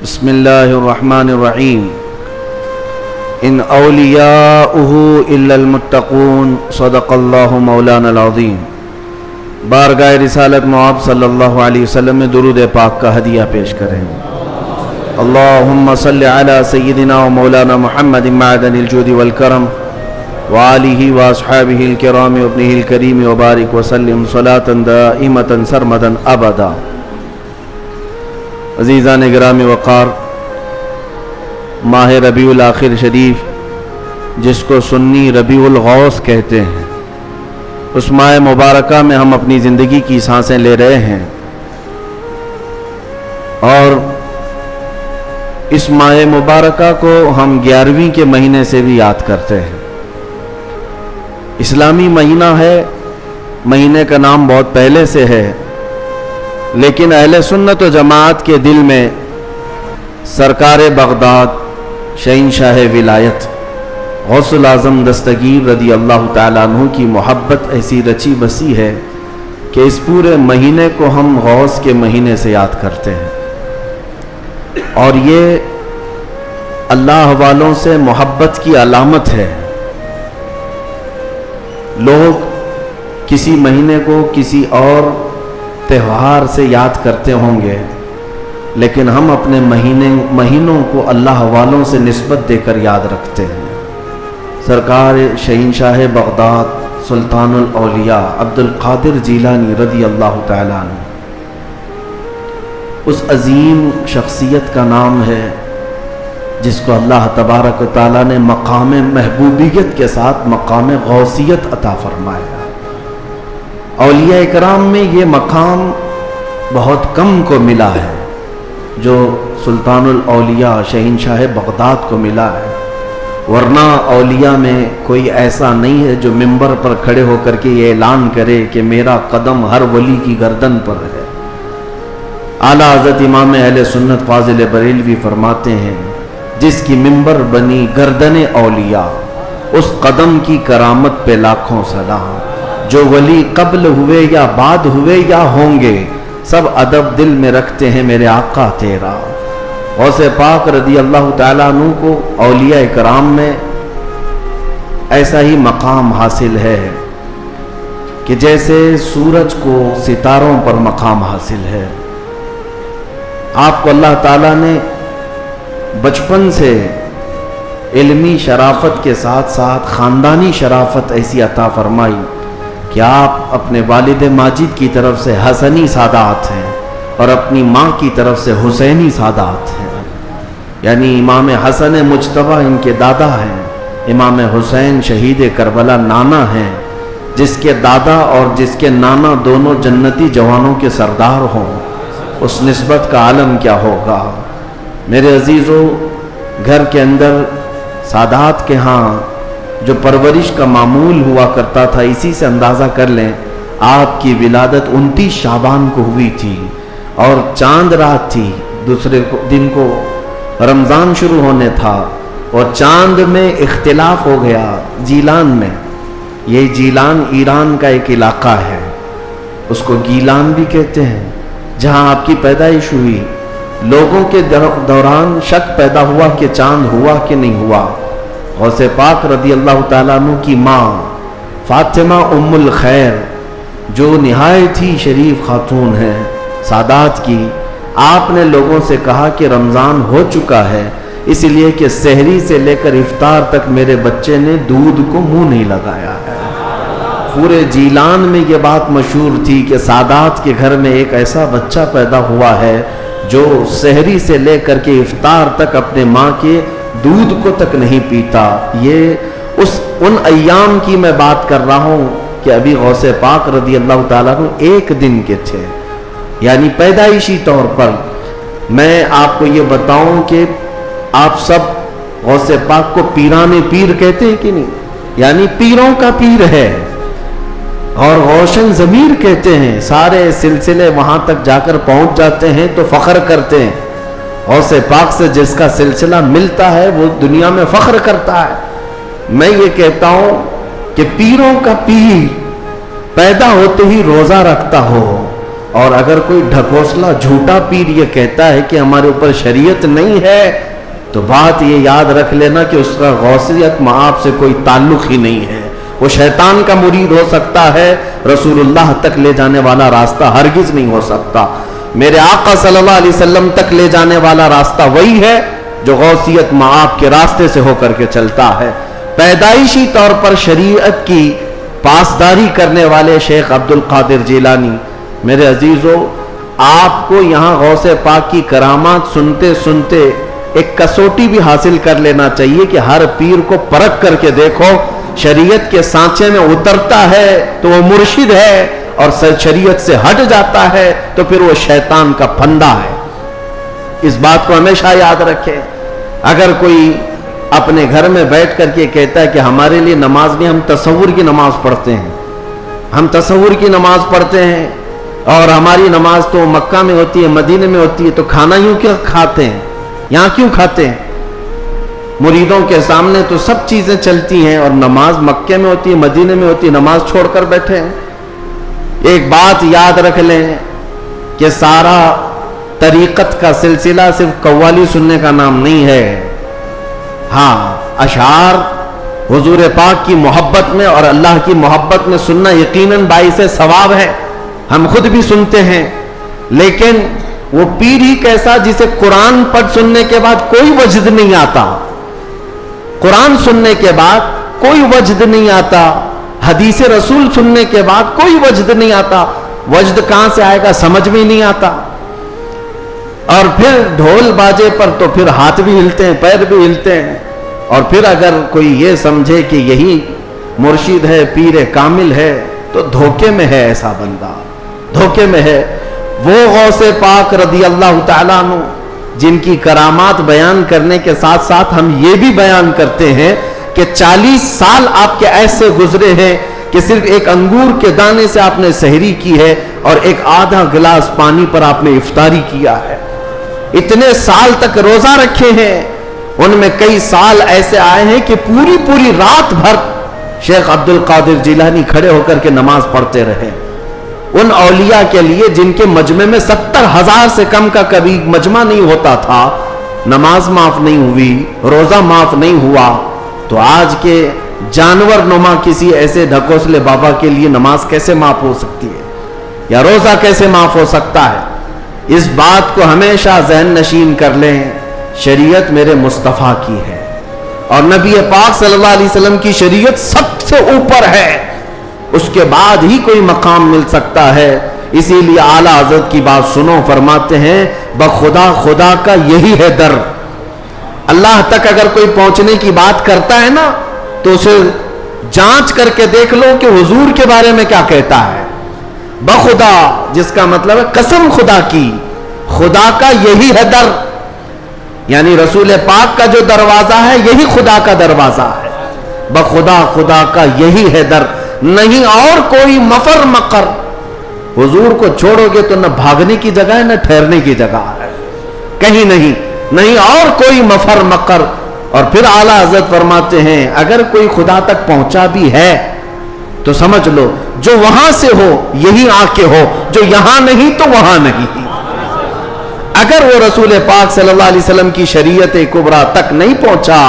بسم اللہ الرحمن الرحیم ان اولیاؤہ الا المتقون صدق اللہ مولانا العظیم۔ بارگاہ رسالت مآب صلی اللہ علیہ وسلم میں درود پاک کا ہدیہ پیش کریں۔ اللہم صلی علی سیدنا و مولانا محمد معدن الجود والکرم وآلہ واصحابہ الکرام وابنہ الکریم وبارک وسلم صلاة دائمة سرمدا ابدا۔ عزیزان گرامی وقار، ماہ ربیع الاخر شریف جس کو سنی ربیع الغوث کہتے ہیں، اس ماہ مبارکہ میں ہم اپنی زندگی کی سانسیں لے رہے ہیں، اور اس ماہ مبارکہ کو ہم 11ویں کے مہینے سے بھی یاد کرتے ہیں۔ اسلامی مہینہ ہے، مہینے کا نام بہت پہلے سے ہے، لیکن اہل سنت و جماعت کے دل میں سرکار بغداد شہنشاہ ولایت غوث الاعظم دستگیر رضی اللہ تعالیٰ عنہ کی محبت ایسی رچی بسی ہے کہ اس پورے مہینے کو ہم غوث کے مہینے سے یاد کرتے ہیں، اور یہ اللہ والوں سے محبت کی علامت ہے۔ لوگ کسی مہینے کو کسی اور تہوار سے یاد کرتے ہوں گے، لیکن ہم اپنے مہینوں کو اللہ والوں سے نسبت دے کر یاد رکھتے ہیں۔ سرکار شہنشاہ بغداد سلطان الاولیاء عبد القادر جیلانی رضی اللہ تعالیٰ عنہ، اس عظیم شخصیت کا نام ہے جس کو اللہ تبارک و تعالیٰ نے مقام محبوبیت کے ساتھ مقام غوثیت عطا فرمایا۔ اولیاء اکرام میں یہ مقام بہت کم کو ملا ہے جو سلطان الاولیاء شہنشاہ بغداد کو ملا ہے، ورنہ اولیاء میں کوئی ایسا نہیں ہے جو منبر پر کھڑے ہو کر کے یہ اعلان کرے کہ میرا قدم ہر ولی کی گردن پر ہے۔ اعلیٰ حضرت امام اہل سنت فاضل بریلوی فرماتے ہیں، جس کی منبر بنی گردن اولیاء، اس قدم کی کرامت پہ لاکھوں سلام۔ جو ولی قبل ہوئے یا بعد ہوئے یا ہوں گے، سب ادب دل میں رکھتے ہیں میرے آقا تیرا۔ غوث پاک رضی اللہ تعالیٰ عنہ کو اولیاء کرام میں ایسا ہی مقام حاصل ہے کہ جیسے سورج کو ستاروں پر مقام حاصل ہے۔ آپ کو اللہ تعالیٰ نے بچپن سے علمی شرافت کے ساتھ ساتھ خاندانی شرافت ایسی عطا فرمائی کہ آپ اپنے والد ماجد کی طرف سے حسنی سادات ہیں اور اپنی ماں کی طرف سے حسینی سادات ہیں، یعنی امام حسن مجتبی ان کے دادا ہیں، امام حسین شہید کربلا نانا ہیں۔ جس کے دادا اور جس کے نانا دونوں جنتی جوانوں کے سردار ہوں، اس نسبت کا عالم کیا ہوگا۔ میرے عزیزو، گھر کے اندر سادات کے ہاں جو پرورش کا معمول ہوا کرتا تھا، اسی سے اندازہ کر لیں آپ کی ولادت 29 شعبان کو ہوئی تھی، اور چاند رات تھی، دوسرے دن کو رمضان شروع ہونے تھا، اور چاند میں اختلاف ہو گیا جیلان میں۔ یہ جیلان ایران کا ایک علاقہ ہے، اس کو گیلان بھی کہتے ہیں، جہاں آپ کی پیدائش ہوئی۔ لوگوں کے دوران شک پیدا ہوا کہ چاند ہوا کہ نہیں ہوا۔ غوث پاک رضی اللہ تعالیٰ عنہ کی ماں فاطمہ ام الخیر، جو نہایت ہی شریف خاتون ہے سادات کی، آپ نے لوگوں سے کہا کہ رمضان ہو چکا ہے، اس لیے کہ سحری سے لے کر افطار تک میرے بچے نے دودھ کو منہ نہیں لگایا ہے۔ پورے جیلان میں یہ بات مشہور تھی کہ سادات کے گھر میں ایک ایسا بچہ پیدا ہوا ہے جو سحری سے لے کر کے افطار تک اپنے ماں کے دودھ کو تک نہیں پیتا۔ یہ ان ایام کی میں بات کر رہا ہوں کہ ابھی غوث پاک رضی اللہ تعالیٰ عنہ ایک دن کے تھے، یعنی پیدائشی طور پر۔ میں آپ کو یہ بتاؤں کہ آپ سب غوث پاک کو پیران پیر کہتے ہیں کہ نہیں، یعنی پیروں کا پیر ہے، اور روشن ضمیر کہتے ہیں۔ سارے سلسلے وہاں تک جا کر پہنچ جاتے ہیں تو فخر کرتے ہیں۔ غوث پاک سے جس کا سلسلہ ملتا ہے وہ دنیا میں فخر کرتا ہے۔ میں یہ کہتا ہوں کہ پیروں کا پیر پیدا ہوتے ہی روزہ رکھتا ہو، اور اگر کوئی ڈھکوسلا جھوٹا پیر یہ کہتا ہے کہ ہمارے اوپر شریعت نہیں ہے تو بات یہ یاد رکھ لینا کہ اس کا غوثیت مآب سے کوئی تعلق ہی نہیں ہے. وہ شیطان کا مرید ہو سکتا ہے، رسول اللہ تک لے جانے والا راستہ ہرگز نہیں ہو سکتا. میرے آقا صلی اللہ علیہ وسلم تک لے جانے والا راستہ وہی ہے جو غوثیت مآب کے راستے سے ہو کر کے چلتا ہے. پیدائشی طور پر شریعت کی پاسداری کرنے والے شیخ عبد القادر جیلانی، میرے عزیزو، آپ کو یہاں غوث پاک کی کرامات سنتے سنتے ایک کسوٹی بھی حاصل کر لینا چاہیے کہ ہر پیر کو پرکھ کر کے دیکھو، شریعت کے سانچے میں اترتا ہے تو وہ مرشد ہے، اور شریعت سے ہٹ جاتا ہے تو پھر وہ شیطان کا پھندا ہے. اس بات کو ہمیشہ یاد رکھیں. اگر کوئی اپنے گھر میں بیٹھ کر کے کہتا ہے کہ ہمارے لیے نماز نہیں، ہم تصور کی نماز پڑھتے ہیں، ہم تصور کی نماز پڑھتے ہیں، اور ہماری نماز تو مکہ میں ہوتی ہے، مدینے میں ہوتی ہے، تو کھانا یوں کیوں کھاتے ہیں، یہاں کیوں کھاتے ہیں؟ مریدوں کے سامنے تو سب چیزیں چلتی ہیں، اور نماز مکے میں ہوتی ہے، مدینے میں ہوتی ہے، نماز چھوڑ کر بیٹھے ہیں. ایک بات یاد رکھ لیں کہ سارا طریقت کا سلسلہ صرف قوالی سننے کا نام نہیں ہے. ہاں، اشعار حضور پاک کی محبت میں اور اللہ کی محبت میں سننا یقیناً باعث ثواب ہے، ہم خود بھی سنتے ہیں. لیکن وہ پیر ہی کیسا جسے قرآن پڑھ سننے کے بعد کوئی وجد نہیں آتا، قرآن سننے کے بعد کوئی وجد نہیں آتا، حدیث رسول سننے کے بعد کوئی وجد نہیں آتا. وجد کہاں سے آئے گا سمجھ میں نہیں آتا. اور پھر ڈھول باجے پر تو پھر ہاتھ بھی ہلتے ہیں، پیر بھی ہلتے ہیں. اور پھر اگر کوئی یہ سمجھے کہ یہی مرشد ہے، پیر کامل ہے، تو دھوکے میں ہے. ایسا بندہ دھوکے میں ہے. وہ غوث پاک رضی اللہ تعالیٰ عنہ جن کی کرامات بیان کرنے کے ساتھ ساتھ ہم یہ بھی بیان کرتے ہیں کہ 40 سال آپ کے ایسے گزرے ہیں کہ صرف ایک انگور کے دانے سے آپ نے سحری کی ہے، اور ایک آدھا گلاس پانی پر آپ نے افطاری کیا ہے. اتنے سال تک روزہ رکھے ہیں. ان میں کئی سال ایسے آئے ہیں کہ پوری رات بھر شیخ عبد القادر جیلانی کھڑے ہو کر کے نماز پڑھتے رہے. ان اولیاء کے لیے جن کے مجمع میں 70,000 سے کم کا کبھی مجمع نہیں ہوتا تھا، نماز معاف نہیں ہوئی، روزہ معاف نہیں ہوا، تو آج کے جانور نما کسی ایسے ڈھکوسلے بابا کے لیے نماز کیسے معاف ہو سکتی ہے، یا روزہ کیسے معاف ہو سکتا ہے؟ اس بات کو ہمیشہ ذہن نشین کر لیں، شریعت میرے مصطفیٰ کی ہے، اور نبی پاک صلی اللہ علیہ وسلم کی شریعت سب سے اوپر ہے. اس کے بعد ہی کوئی مقام مل سکتا ہے. اسی لیے اعلیٰ حضرت کی بات سنو، فرماتے ہیں بخدا خدا کا یہی ہے در. اللہ تک اگر کوئی پہنچنے کی بات کرتا ہے نا تو اسے جانچ کر کے دیکھ لو کہ حضور کے بارے میں کیا کہتا ہے. بخدا جس کا مطلب ہے قسم خدا کی، خدا کا یہی ہے در، یعنی رسول پاک کا جو دروازہ ہے یہی خدا کا دروازہ ہے. بخدا خدا کا یہی ہے در، نہیں اور کوئی مفر مقر. حضور کو چھوڑو گے تو نہ بھاگنے کی جگہ ہے نہ ٹھہرنے کی جگہ ہے، کہیں نہیں اور کوئی مفر مقر. اور پھر اعلیٰ حضرت فرماتے ہیں اگر کوئی خدا تک پہنچا بھی ہے تو سمجھ لو جو وہاں سے ہو یہی آ کے ہو، جو یہاں نہیں تو وہاں نہیں. اگر وہ رسول پاک صلی اللہ علیہ وسلم کی شریعت کبریٰ تک نہیں پہنچا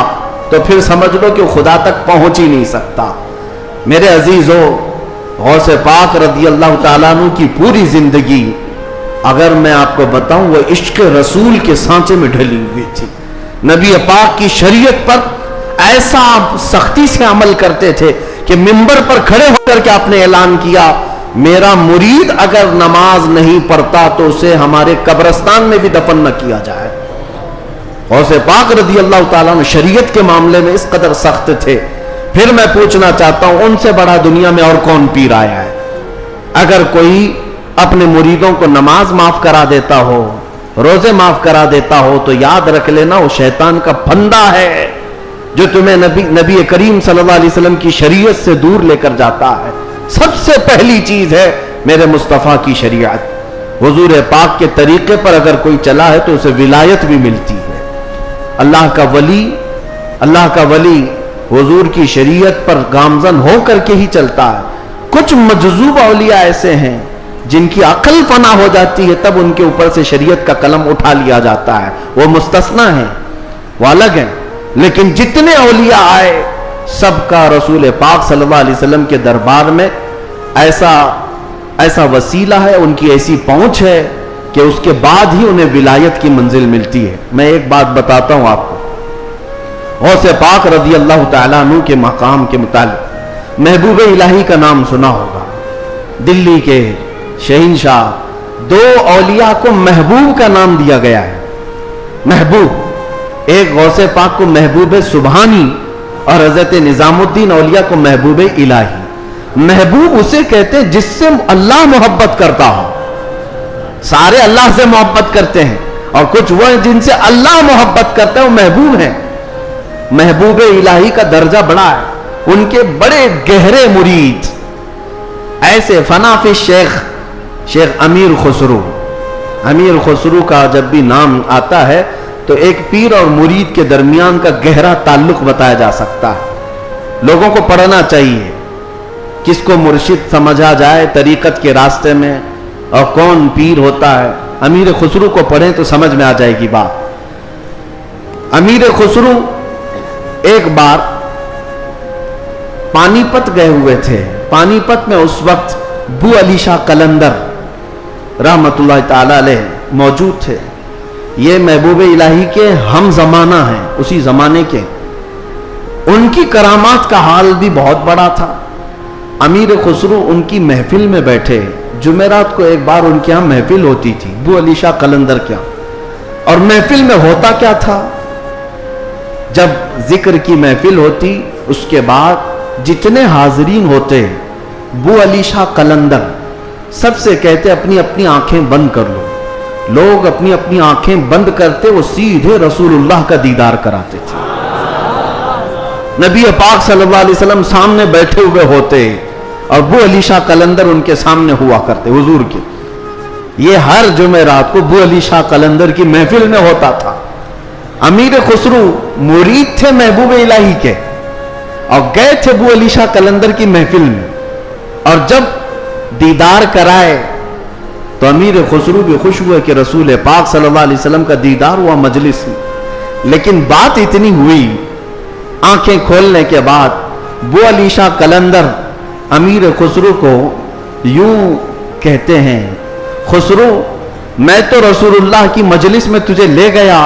تو پھر سمجھ لو کہ خدا تک پہنچ ہی نہیں سکتا. میرے عزیزو، غوث پاک رضی اللہ تعالیٰ عنہ کی پوری زندگی اگر میں آپ کو بتاؤں وہ عشق رسول کے سانچے میں ڈھلی ہوئی تھی. نبی پاک کی شریعت پر ایسا سختی سے عمل کرتے تھے کہ منبر پر کھڑے ہو کر کے آپ نے اعلان کیا میرا مرید اگر نماز نہیں پڑھتا تو اسے ہمارے قبرستان میں بھی دفن نہ کیا جائے. غوث پاک رضی اللہ تعالیٰ عنہ شریعت کے معاملے میں اس قدر سخت تھے. پھر میں پوچھنا چاہتا ہوں ان سے بڑا دنیا میں اور کون پیر آیا ہے؟ اگر کوئی اپنے مریدوں کو نماز معاف کرا دیتا ہو، روزے معاف کرا دیتا ہو، تو یاد رکھ لینا وہ شیطان کا پھندا ہے جو تمہیں نبی کریم صلی اللہ علیہ وسلم کی شریعت سے دور لے کر جاتا ہے. سب سے پہلی چیز ہے میرے مصطفیٰ کی شریعت. حضور پاک کے طریقے پر اگر کوئی چلا ہے تو اسے ولایت بھی ملتی ہے. اللہ کا ولی حضور کی شریعت پر گامزن ہو کر کے ہی چلتا ہے. کچھ مجذوب اولیاء ایسے ہیں جن کی عقل فنا ہو جاتی ہے تب ان کے اوپر سے شریعت کا قلم اٹھا لیا جاتا ہے، وہ مستثنا ہیں، وہ الگ ہیں. لیکن جتنے اولیاء آئے سب کا رسول پاک صلی اللہ علیہ وسلم کے دربار میں ایسا وسیلہ ہے، ان کی ایسی پہنچ ہے کہ اس کے بعد ہی انہیں ولایت کی منزل ملتی ہے. میں ایک بات بتاتا ہوں آپ کو، غوث پاک رضی اللہ تعالیٰ عنہ کے مقام کے متعلق محبوب الہی کا نام سنا ہوگا. دلی کے شہنشاہ، دو اولیاء کو محبوب کا نام دیا گیا ہے. محبوب، ایک غوث پاک کو محبوب سبحانی اور حضرت نظام الدین اولیاء کو محبوب الہی. محبوب اسے کہتے ہیں جس سے اللہ محبت کرتا ہو. سارے اللہ سے محبت کرتے ہیں اور کچھ وہ ہیں جن سے اللہ محبت کرتا ہے، وہ محبوب ہیں. محبوب الہی کا درجہ بڑا ہے. ان کے بڑے گہرے مرید ایسے فنافی شیخ امیر خسرو. امیر خسرو کا جب بھی نام آتا ہے تو ایک پیر اور مرید کے درمیان کا گہرا تعلق بتایا جا سکتا ہے. لوگوں کو پڑھنا چاہیے، کس کو مرشد سمجھا جائے طریقت کے راستے میں اور کون پیر ہوتا ہے. امیر خسرو کو پڑھیں تو سمجھ میں آ جائے گی بات. امیر خسرو ایک بار پانی پت گئے ہوئے تھے. پانی پت میں اس وقت بو علی شاہ قلندر رحمت اللہ تعالی علیہ موجود تھے. یہ محبوب الہی کے ہم زمانہ ہیں، اسی زمانے کے. ان کی کرامات کا حال بھی بہت بڑا تھا. امیر خسرو ان کی محفل میں بیٹھے. جمعرات کو ایک بار ان کے ہاں محفل ہوتی تھی بو علی شاہ قلندر کے ہاں. اور محفل میں ہوتا کیا تھا، جب ذکر کی محفل ہوتی اس کے بعد جتنے حاضرین ہوتے بو علی شاہ قلندر سب سے کہتے اپنی اپنی آنکھیں بند کر لو. لوگ اپنی اپنی آنکھیں بند کرتے، وہ سیدھے رسول اللہ کا دیدار کراتے تھے. نبی پاک صلی اللہ علیہ وسلم سامنے بیٹھے ہوئے ہوتے اور بو علی شاہ قلندر ان کے سامنے ہوا کرتے حضور کے. یہ ہر جمعرات کو بو علی شاہ قلندر کی محفل میں ہوتا تھا. امیر خسرو مرید تھے محبوب الہی کے اور گئے تھے بو علی شاہ قلندر کی محفل میں. اور جب دیدار کرائے تو امیر خسرو بھی خوش ہوئے کہ رسول پاک صلی اللہ علیہ وسلم کا دیدار ہوا مجلس میں. لیکن بات اتنی ہوئی، آنکھیں کھولنے کے بعد بو علی شاہ قلندر امیر خسرو کو یوں کہتے ہیں، خسرو میں تو رسول اللہ کی مجلس میں تجھے لے گیا،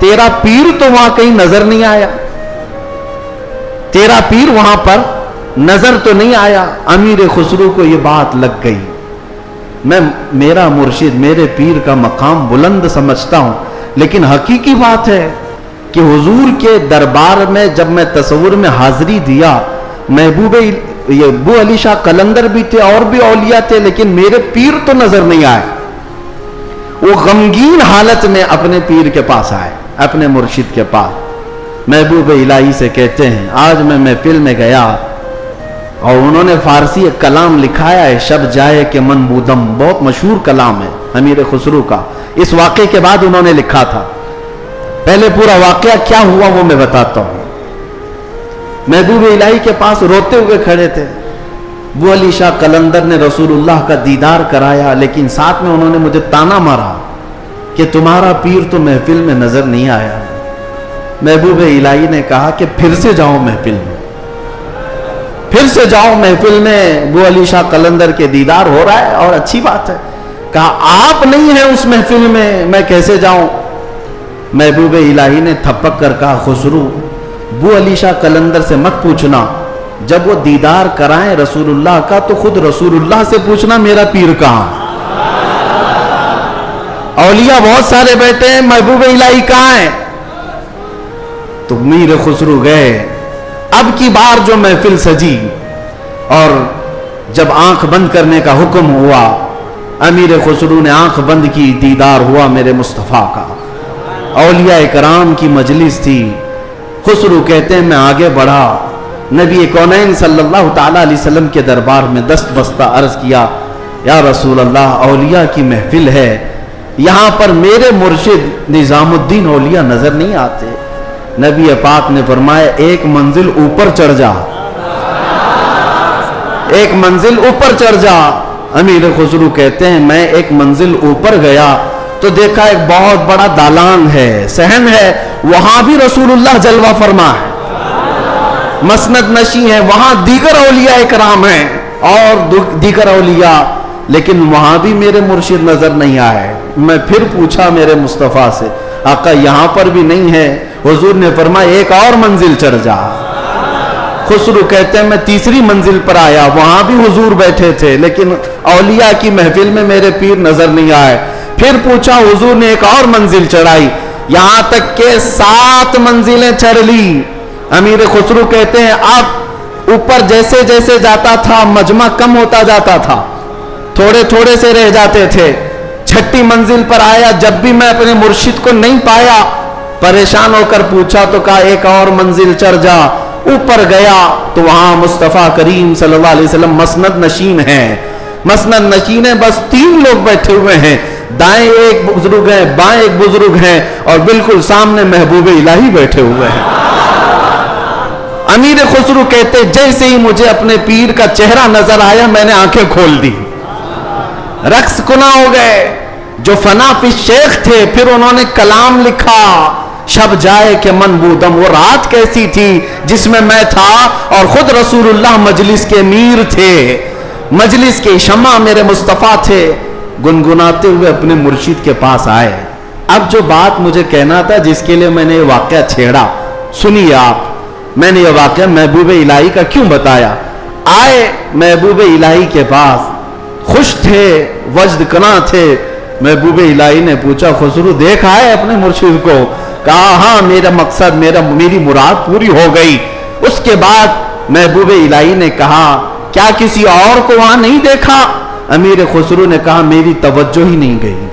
تیرا پیر تو وہاں کہیں نظر نہیں آیا، تیرا پیر وہاں پر نظر تو نہیں آیا. امیر خسرو کو یہ بات لگ گئی. میں میرا مرشد میرے پیر کا مقام بلند سمجھتا ہوں، لیکن حقیقی بات ہے کہ حضور کے دربار میں جب میں تصور میں حاضری دیا، محبوب یہ بو علی شاہ قلندر بھی تھے اور بھی اولیاء تھے، لیکن میرے پیر تو نظر نہیں آئے. وہ غمگین حالت میں اپنے پیر کے پاس آئے، اپنے مرشد کے پاس. محبوب الہی سے کہتے ہیں آج میں محفل میں گیا اور انہوں نے فارسی ایک کلام لکھا ہے، شب جائے کہ من بودم، بہت مشہور کلام ہے امیر خسرو کا. اس واقعے کے بعد انہوں نے لکھا تھا. پہلے پورا واقعہ کیا ہوا وہ میں بتاتا ہوں. محبوب الہی کے پاس روتے ہوئے کھڑے تھے. بو علی شاہ قلندر نے رسول اللہ کا دیدار کرایا، لیکن ساتھ میں انہوں نے مجھے تانا مارا کہ تمہارا پیر تو محفل میں نظر نہیں آیا. محبوب الہی نے کہا کہ پھر سے جاؤ محفل میں، پھر سے جاؤ محفل میں. بو علی شاہ قلندر کے دیدار ہو رہا ہے اور اچھی بات ہے. کہا آپ نہیں ہیں اس محفل میں کیسے جاؤں. محبوب الہی نے تھپک کر کہا خسرو بو علی شاہ قلندر سے مت پوچھنا، جب وہ دیدار کرائیں رسول اللہ کا تو خود رسول اللہ سے پوچھنا میرا پیر کہاں. اولیاء بہت سارے بیٹھے ہیں، محبوب الہی کہاں ہیں. تو میر خسرو گئے. اب کی بار جو محفل سجی اور جب آنکھ بند کرنے کا حکم ہوا، امیر خسرو نے آنکھ بند کی، دیدار ہوا میرے مصطفیٰ کا. اولیاء کرام کی مجلس تھی. خسرو کہتے ہیں میں آگے بڑھا، نبی کونین صلی اللہ تعالی علیہ وسلم کے دربار میں دست بستہ عرض کیا یا رسول اللہ اولیاء کی محفل ہے، یہاں پر میرے مرشد نظام الدین اولیاء نظر نہیں آتے. نبی پاک نے فرمایا ایک منزل اوپر چڑھ جا، ایک منزل اوپر چڑھ جا. امیر خسرو کہتے ہیں میں ایک منزل اوپر گیا تو دیکھا ایک بہت بڑا دالان ہے، صحن ہے، وہاں بھی رسول اللہ جلوہ فرما ہے، مسند نشی ہے، وہاں دیگر اولیاء اکرام ہیں اور دیگر اولیاء، لیکن وہاں بھی میرے مرشد نظر نہیں آئے۔ میں پھر پوچھا میرے مصطفیٰ سے، آقا یہاں پر بھی نہیں ہے؟ حضور نے فرمایا ایک اور منزل چڑھ جا۔ خسرو کہتے ہیں میں تیسری منزل پر آیا، وہاں بھی حضور بیٹھے تھے لیکن اولیاء کی محفل میں میرے پیر نظر نہیں آئے۔ پھر پوچھا، حضور نے ایک اور منزل چڑھائی، یہاں تک کہ 7 منزلیں چڑھ لی۔ امیر خسرو کہتے ہیں اب اوپر جیسے جیسے جاتا تھا مجمع کم ہوتا جاتا تھا، تھوڑے تھوڑے سے رہ جاتے تھے۔ 6ٹھی منزل پر آیا، جب بھی میں اپنے مرشد کو نہیں پایا، پریشان ہو کر پوچھا تو کہا ایک اور منزل چڑھ جا۔ اوپر گیا تو وہاں مصطفیٰ کریم صلی اللہ علیہ وسلم مسند نشین ہیں، مسند نشین ہیں، بس 3 لوگ بیٹھے ہوئے ہیں، دائیں ایک بزرگ ہیں، بائیں ایک بزرگ ہیں اور بالکل سامنے محبوب الہی بیٹھے ہوئے ہیں۔ امیر خسرو کہتے جیسے ہی مجھے اپنے پیر کا چہرہ نظر آیا میں نے آنکھیں کھول دی، رقص کنا ہو گئے۔ جو فنا فی شیخ تھے پھر انہوں نے کلام لکھا، شب جائے کہ من بودم، وہ رات کیسی تھی جس میں میں تھا اور خود رسول اللہ مجلس کے امیر تھے، مجلس کے شمع میرے مصطفیٰ تھے۔ گنگناتے ہوئے اپنے مرشد کے پاس آئے۔ اب جو بات مجھے کہنا تھا جس کے لیے میں نے یہ واقعہ چھیڑا، سنیے آپ، میں نے یہ واقعہ محبوب الہی کا کیوں بتایا۔ آئے محبوب الہی کے پاس، خوش تھے، وجد کنا تھے۔ محبوب الہی نے پوچھا خسرو دیکھا ہے اپنے مرشد کو؟ کہا ہاں میرا مقصد میری مراد پوری ہو گئی۔ اس کے بعد محبوب الہی نے کہا کیا کسی اور کو وہاں نہیں دیکھا؟ امیر خسرو نے کہا میری توجہ ہی نہیں گئی،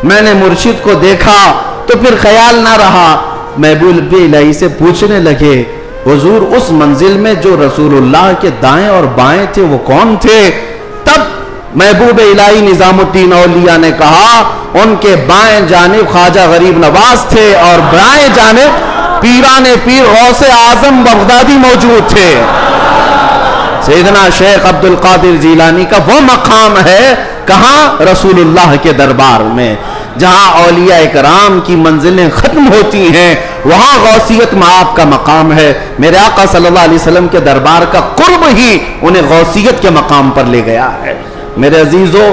میں نے مرشد کو دیکھا تو پھر خیال نہ رہا۔ محبوب الہی سے پوچھنے لگے حضور اس منزل میں جو رسول اللہ کے دائیں اور بائیں تھے وہ کون تھے؟ تب محبوب الہی نظام الدین اولیاء نے کہا ان کے بائیں جانب خواجہ غریب نواز تھے اور بائیں جانب پیران پیر غوث اعظم بغدادی موجود تھے۔ سیدنا شیخ عبد القادر جیلانی کا وہ مقام ہے کہاں؟ رسول اللہ کے دربار میں، جہاں اولیاء اکرام کی منزلیں ختم ہوتی ہیں وہاں غوثیت مآب کا مقام ہے۔ میرے آقا صلی اللہ علیہ وسلم کے دربار کا قرب ہی انہیں غوثیت کے مقام پر لے گیا ہے۔ میرے عزیزو،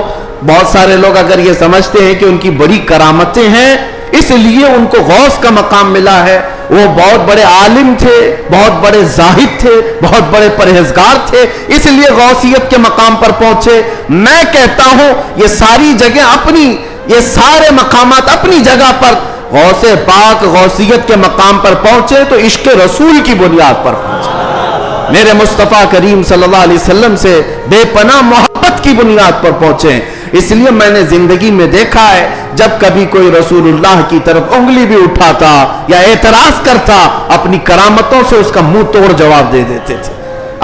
بہت سارے لوگ اگر یہ سمجھتے ہیں کہ ان کی بڑی کرامتیں ہیں اس لیے ان کو غوث کا مقام ملا ہے، وہ بہت بڑے عالم تھے، بہت بڑے زاہد تھے، بہت بڑے پرہیزگار تھے اس لیے غوثیت کے مقام پر پہنچے۔ میں کہتا ہوں یہ ساری جگہ اپنی، یہ سارے مقامات اپنی جگہ پر، غوث پاک غوثیت کے مقام پر پہنچے تو عشق رسول کی بنیاد پر پہنچے، میرے مصطفیٰ کریم صلی اللہ علیہ وسلم سے بے پناہ محبت کی بنیاد پر پہنچے۔ اس لیے میں نے زندگی میں دیکھا ہے جب کبھی کوئی رسول اللہ کی طرف انگلی بھی اٹھاتا یا اعتراض کرتا اپنی کرامتوں سے اس کا منہ توڑ جواب دے دیتے تھے،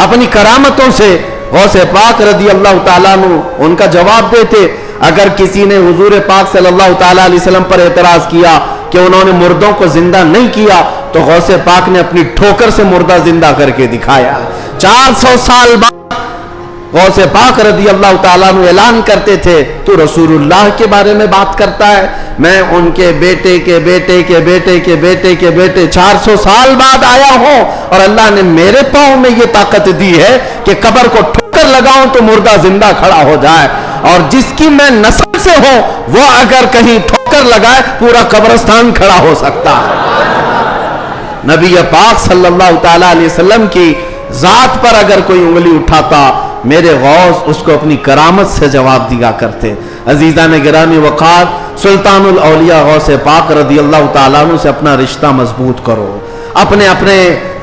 اپنی کرامتوں سے غوث پاک رضی اللہ تعالیٰ عنہ ان کا جواب دیتے۔ اگر کسی نے حضور پاک صلی اللہ تعالیٰ علیہ وسلم پر اعتراض کیا کہ انہوں نے مردوں کو زندہ نہیں کیا تو غوث پاک نے اپنی ٹھوکر سے مردہ زندہ کر کے دکھایا۔ 400 سال بعد غوث پاک رضی اللہ تعالیٰ عنہ اعلان کرتے تھے تو رسول اللہ کے بارے میں بات کرتا ہے، میں ان کے بیٹے کے بیٹے کے بیٹے کے بیٹے کے بیٹے 400 سال بعد آیا ہوں اور اللہ نے میرے پاؤں میں یہ طاقت دی ہے کہ قبر کو ٹھوکر لگاؤں تو مردہ زندہ کھڑا ہو جائے، اور جس کی میں نسل سے ہوں وہ اگر کہیں ٹھوکر لگائے پورا قبرستان کھڑا ہو سکتا ہے۔ نبی پاک صلی اللہ تعالیٰ علیہ وسلم کی ذات پر اگر کوئی انگلی اٹھاتا میرے غوث اس کو اپنی کرامت سے جواب دیا کرتے۔ عزیزان گرامی وقار، سلطان الاولیاء غوث پاک رضی اللہ تعالیٰ عنہ سے اپنا رشتہ مضبوط کرو، اپنے اپنے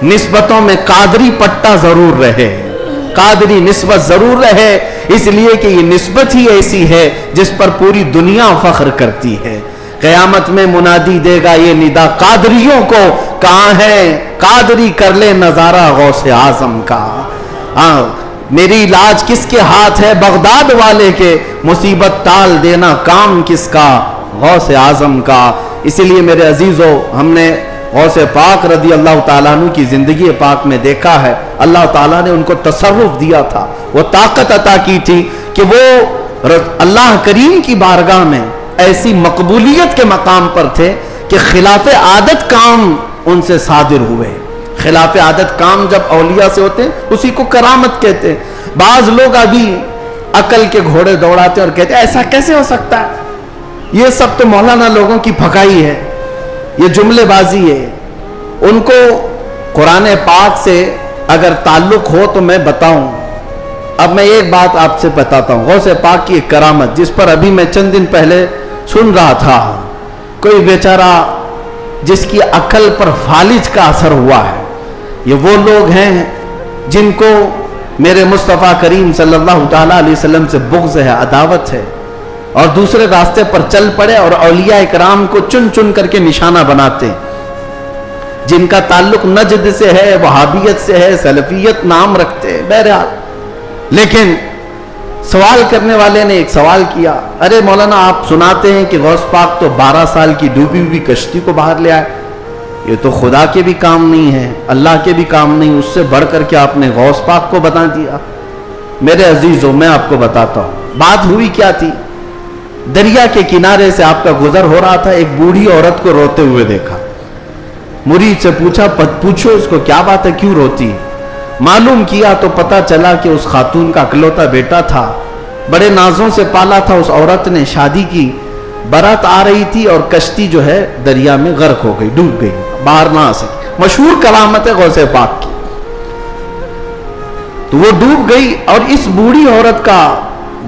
نسبتوں میں قادری پٹا ضرور رہے، قادری نسبت ضرور رہے، اس لیے کہ یہ نسبت ہی ایسی ہے جس پر پوری دنیا فخر کرتی ہے۔ قیامت میں منادی دے گا یہ ندا قادریوں کو، کہاں ہے قادری کر لے نظارہ غوث اعظم کا۔ میری علاج کس کے ہاتھ ہے؟ بغداد والے کے، مصیبت ٹال دینا کام کس کا؟ غوث اعظم کا۔ اسی لیے میرے عزیزو، ہم نے غوث پاک رضی اللہ تعالیٰ عنہ کی زندگی پاک میں دیکھا ہے اللہ تعالیٰ نے ان کو تصرف دیا تھا، وہ طاقت عطا کی تھی کہ وہ اللہ کریم کی بارگاہ میں ایسی مقبولیت کے مقام پر تھے کہ خلاف عادت کام ان سے صادر ہوئے. خلاف عادت کام جب اولیاء سے ہوتے ہیں اسی کو کرامت کہتے ہیں. بعض لوگ ابھی عقل کے گھوڑے دوڑاتے اور کہتے ہیں ایسا کیسے ہو سکتا ہے, یہ سب تو مولانا لوگوں کی پھکائی ہے, یہ جملے بازی ہے. ان کو قرآن پاک سے اگر تعلق ہو تو میں بتاؤں. اب میں ایک بات آپ سے بتاتا ہوں, غوث پاک کی ایک کرامت جس پر ابھی میں چند دن پہلے سن رہا تھا. کوئی بیچارہ جس کی عقل پر فالج کا اثر ہوا ہے. یہ وہ لوگ ہیں جن کو میرے مصطفیٰ کریم صلی اللہ تعالیٰ علیہ وسلم سے بغض ہے, عداوت ہے, اور دوسرے راستے پر چل پڑے اور اولیاء اکرام کو چن چن کر کے نشانہ بناتے ہیں. جن کا تعلق نجد سے ہے, وہابیت سے ہے, سلفیت نام رکھتے ہیں. بہرحال لیکن سوال کرنے والے نے ایک سوال کیا, ارے مولانا آپ سناتے ہیں کہ غوث پاک تو 12 سال کی ڈوبی ہوئی کشتی کو باہر لے آئے. یہ تو خدا کے بھی کام نہیں ہے, اللہ کے بھی کام نہیں, اس سے بڑھ کر کے آپ نے غوث پاک کو بتا دیا. میرے عزیزوں میں آپ کو بتاتا ہوں بات ہوئی کیا تھی. دریا کے کنارے سے آپ کا گزر ہو رہا تھا, ایک بوڑھی عورت کو روتے ہوئے دیکھا. مرید سے پوچھا پوچھو اس کو کیا بات ہے, کیوں روتی. معلوم کیا تو پتا چلا کہ اس خاتون کا اکلوتا بیٹا تھا, بڑے نازوں سے پالا تھا. اس عورت نے شادی کی, برات آ رہی تھی اور کشتی جو ہے دریا میں غرق ہو گئی, ڈوب گئی, باہر نہ آ سکی. مشہور کرامت ہے غوث پاک کی. تو وہ ڈوب گئی اور اس بوڑھی عورت کا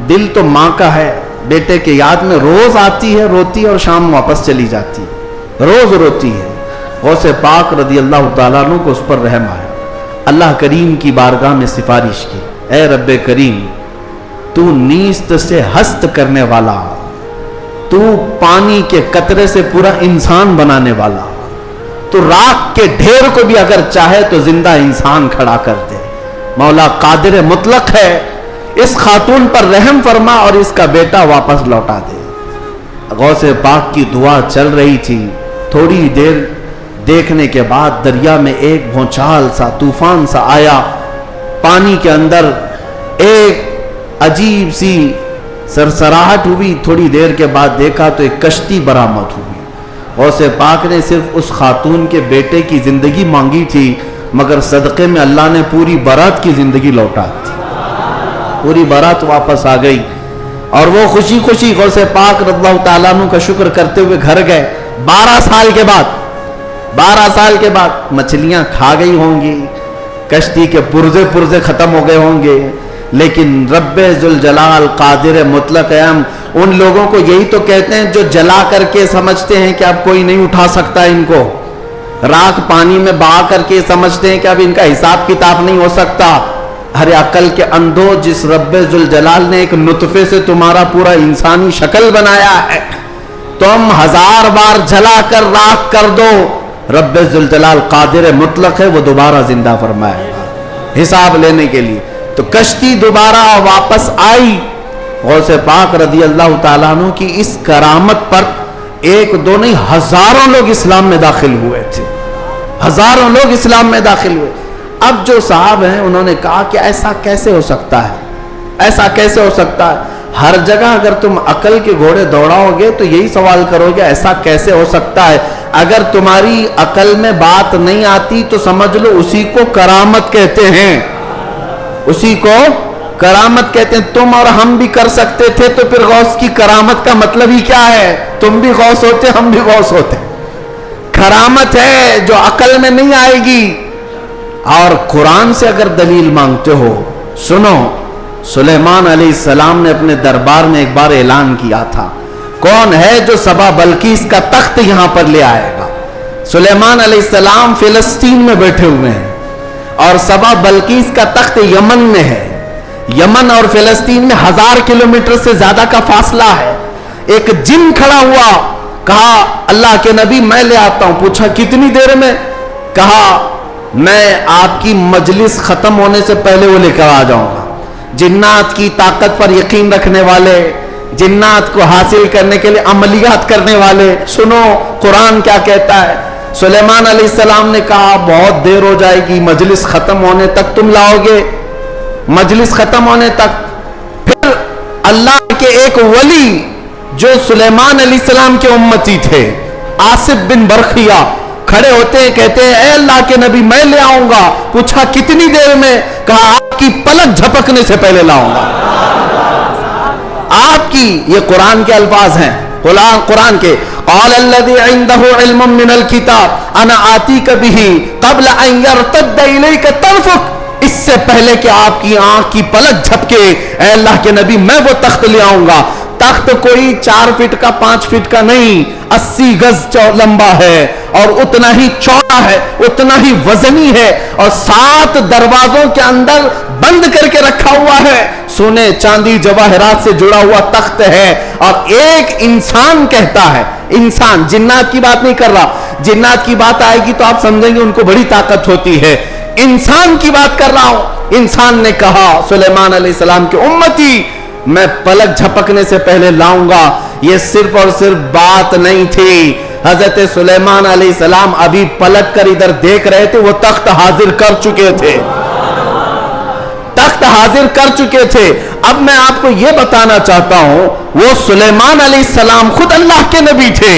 دل تو ماں کا ہے, بیٹے کے یاد میں روز آتی ہے, روتی ہے اور شام واپس چلی جاتی ہے, روز روتی ہے. غوث پاک رضی اللہ تعالیٰ عنہ کو اس پر رحم آیا. اللہ کریم کی بارگاہ میں سفارش کی, اے رب کریم تو نیست سے ہست کرنے والا, تو پانی کے قطرے سے پورا انسان بنانے والا, تو راکھ کے ڈھیر کو بھی اگر چاہے تو زندہ انسان کھڑا کر دے. مولا قادر مطلق ہے, اس خاتون پر رحم فرما اور اس کا بیٹا واپس لوٹا دے. غوث پاک کی دعا چل رہی تھی. تھوڑی دیر دیکھنے کے بعد دریا میں ایک بھونچال سا, طوفان سا آیا. پانی کے اندر ایک عجیب سی سرسراہٹ ہوئی. تھوڑی دیر کے بعد دیکھا تو ایک کشتی برآمد ہوئی. غوث پاک نے صرف اس خاتون کے بیٹے کی زندگی مانگی تھی, مگر صدقے میں اللہ نے پوری برات کی زندگی لوٹا دی. پوری برات واپس آ گئی اور وہ خوشی خوشی غوث پاک رضی اللہ تعالیٰ عنہ کا شکر کرتے ہوئے گھر گئے. 12 سال کے بعد مچھلیاں کھا گئی ہوں گی, کشتی کے پرزے ختم ہو گئے ہوں گے, لیکن رب ذوالجلال قادر مطلق ہم ان لوگوں کو یہی تو کہتے ہیں جو جلا کر کے سمجھتے ہیں کہ اب کوئی نہیں اٹھا سکتا ان کو, راکھ پانی میں بہا کر کے سمجھتے ہیں کہ اب ان کا حساب کتاب نہیں ہو سکتا. ارے عقل کے اندھو, جس رب ذوالجلال نے ایک نطفے سے تمہارا پورا انسانی شکل بنایا ہے, تم 1000 بار جلا کر راکھ کر دو, رب ذوالجلال قادر مطلق ہے, وہ دوبارہ زندہ فرمائے گا حساب لینے کے لیے. تو کشتی دوبارہ واپس آئی. غوث پاک رضی اللہ تعالیٰ عنہ کی اس کرامت پر ایک دو نہیں ہزاروں لوگ اسلام میں داخل ہوئے تھے, ہزاروں لوگ اسلام میں داخل ہوئے. اب جو صاحب ہیں انہوں نے کہا کہ ایسا کیسے ہو سکتا ہے, ایسا کیسے ہو سکتا ہے. ہر جگہ اگر تم عقل کے گھوڑے دوڑاؤ گے تو یہی سوال کرو گے ایسا کیسے ہو سکتا ہے. اگر تمہاری عقل میں بات نہیں آتی تو سمجھ لو اسی کو کرامت کہتے ہیں, اسی کو کرامت کہتے ہیں. تم اور ہم بھی کر سکتے تھے تو پھر غوث کی کرامت کا مطلب ہی کیا ہے. تم بھی غوث ہوتے, ہم بھی غوث ہوتے. کرامت ہے جو عقل میں نہیں آئے گی. اور قرآن سے اگر دلیل مانگتے ہو, سنو, سلیمان علیہ السلام نے اپنے دربار میں ایک بار اعلان کیا تھا, کون ہے جو سبا بلقیس کا تخت یہاں پر لے آئے گا. سلیمان علیہ السلام فلسطین میں بیٹھے ہوئے ہیں اور سبا بلقیس کا تخت یمن میں ہے. یمن اور فلسطین میں 1000 کلومیٹر سے زیادہ کا فاصلہ ہے. ایک جن کھڑا ہوا, کہا اللہ کے نبی میں لے آتا ہوں. پوچھا کتنی دیر میں؟ کہا میں آپ کی مجلس ختم ہونے سے پہلے وہ لے کر آ جاؤں گا. جنات کی طاقت پر یقین رکھنے والے, جنات کو حاصل کرنے کے لیے عملیات کرنے والے, سنو قرآن کیا کہتا ہے. سلیمان علیہ السلام نے کہا بہت دیر ہو جائے گی, مجلس ختم ہونے تک تم لاؤ گے, مجلس ختم ہونے تک. پھر اللہ کے ایک ولی جو سلیمان علیہ السلام کے امتی تھے، آصف بن برخیہ، کھڑے ہوتے ہیں، کہتے ہیں اے اللہ کے نبی میں لے آؤں گا. پوچھا کتنی دیر میں؟ کہا آپ کی پلک جھپکنے سے پہلے لاؤں گا. آپ کی، یہ قرآن کے الفاظ ہیں، قرآن کے. قال الذي عنده علم من الكتاب انا آتيك به قبل ان يرتد اليك طرفك. اس سے پہلے کہ آپ کی آنکھ کی پلک جھپکے اے اللہ کے نبی میں وہ تخت لے آؤں گا. تخت کوئی 4 فٹ کا 5 فٹ کا نہیں، 80 گز لمبا ہے اور اتنا ہی چوڑا ہے، اتنا ہی وزنی ہے، اور 7 دروازوں کے اندر بند کر کے رکھا ہوا ہے. سونے چاندی جواہرات سے جڑا ہوا تخت ہے. اور ایک انسان کہتا ہے، انسان، جنات کی بات نہیں کر رہا، جنات کی بات آئے گی تو آپ سمجھیں گے ان کو بڑی طاقت ہوتی ہے. انسان کی بات کر رہا ہوں. انسان نے کہا سلیمان علیہ السلام کے امتی میں پلک جھپکنے سے پہلے لاؤں گا. یہ صرف اور صرف بات نہیں تھی، حضرت سلیمان علیہ السلام ابھی پلک کر ادھر دیکھ رہے تھے، وہ تخت حاضر کر چکے تھے، تخت حاضر کر چکے تھے. اب میں آپ کو یہ بتانا چاہتا ہوں، وہ سلیمان علیہ السلام خود اللہ کے نبی تھے،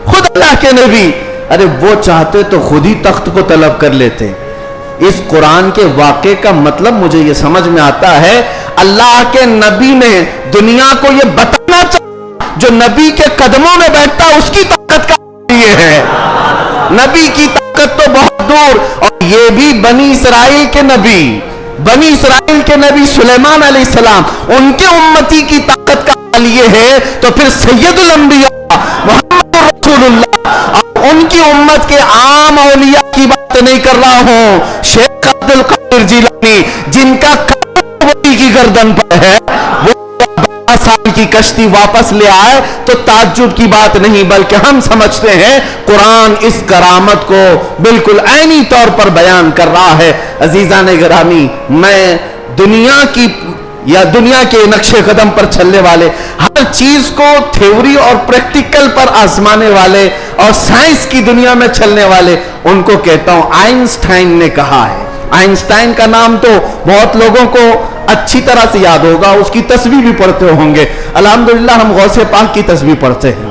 خود اللہ کے نبی. ارے وہ چاہتے تو خود ہی تخت کو طلب کر لیتے. اس قرآن کے واقعے کا مطلب مجھے یہ سمجھ میں آتا ہے، اللہ کے نبی نے دنیا کو یہ بتانا چاہا جو نبی کے قدموں میں بیٹھتا اس کی طاقت کا یہ ہے. نبی کی طاقت تو بہت دور. اور یہ بھی بنی اسرائیل کے نبی، بنی اسرائیل کے نبی سلیمان علیہ السلام، ان کے امتی کی طاقت کا حال یہ ہے، تو پھر سید الانبیاء محمد رسول اللہ اور ان کی امت کے عام اولیاء کی بات نہیں کر رہا ہوں. شیخ عبد القادر جیلانی جن کا کی گردن پر ہے، وہ 12 سال کی کشتی واپس لے آئے تو تعجب کی بات نہیں، بلکہ ہم سمجھتے ہیں قرآن اس کرامت کو بالکل عینی طور پر بیان کر رہا ہے. عزیزان گرامی، میں دنیا کی یا دنیا کے نقش قدم پر چلنے والے، ہر چیز کو تھیوری اور پریکٹیکل پر آزمانے والے اور سائنس کی دنیا میں چلنے والے، ان کو کہتا ہوں آئنسٹائن نے کہا ہے. آئنسٹائن کا نام تو بہت لوگوں کو اچھی طرح سے یاد ہوگا، اس کی تسبیح بھی پڑھتے ہوں گے. الحمدللہ ہم غوث پاک کی تسبیح پڑھتے ہیں.